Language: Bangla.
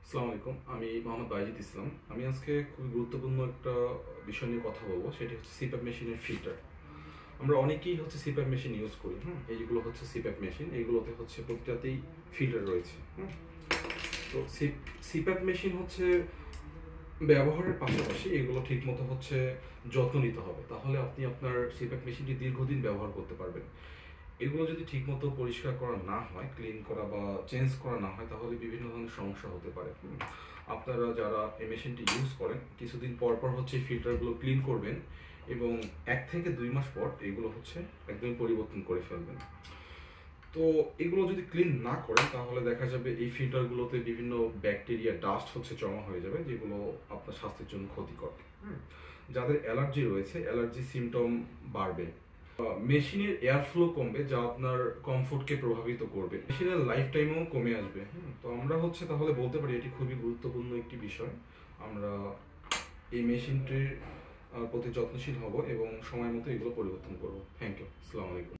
আসসালামু আলাইকুম। আমি মোহাম্মদ বাইজিদ ইসলাম। আমি আজকে খুবই গুরুত্বপূর্ণ একটা বিষয় নিয়ে কথা বলবো। সেটি হচ্ছে সিপ্যাপ মেশিনের ফিল্টার। আমরা অনেকেই হচ্ছে সিপ্যাপ মেশিন ইউজ করি। এইগুলো হচ্ছে সিপ্যাপ মেশিন। এইগুলোতে হচ্ছে প্রতিটাতেই ফিল্টার রয়েছে। তো সিপ্যাপ মেশিন হচ্ছে ব্যবহারের পাশাপাশি এগুলো ঠিকমতো হচ্ছে যত্ন নিতে হবে। তাহলে আপনি আপনার সিপ্যাপ মেশিনটি দীর্ঘদিন ব্যবহার করতে পারবেন। এগুলো যদি ঠিকমতো পরিষ্কার করা না হয়, ক্লিন করা বা চেঞ্জ করা না হয়, তাহলে বিভিন্ন ধরনের সমস্যা হতে পারে। আপনারা যারা এই মেশিনটি ইউজ করেন, কিছুদিন পর পর হচ্ছে ফিল্টারগুলো ক্লিন করবেন এবং 1 থেকে 2 মাস পর এগুলো হচ্ছে একদম পরিবর্তন করে ফেলবেন। তো এগুলো যদি ক্লিন না করেন তাহলে দেখা যাবে এই ফিল্টারগুলোতে বিভিন্ন ব্যাকটেরিয়া ডাস্ট হচ্ছে জমা হয়ে যাবে, যেগুলো আপনার স্বাস্থ্যের জন্য ক্ষতিকর। যাদের অ্যালার্জি রয়েছে, অ্যালার্জি সিমটম বাড়বে। মেশিনের এয়ার ফ্লো কমবে, যা আপনার কমফোর্টকে প্রভাবিত করবে। মেশিনের লাইফ টাইমও কমে আসবে। তো আমরা হচ্ছে তাহলে বলতে পারি এটি খুবই গুরুত্বপূর্ণ একটি বিষয়। আমরা এই মেশিনটির প্রতি যত্নশীল হব এবং সময় মতো এগুলো পরিবর্তন করব। Thank you. আসসালামু আলাইকুম।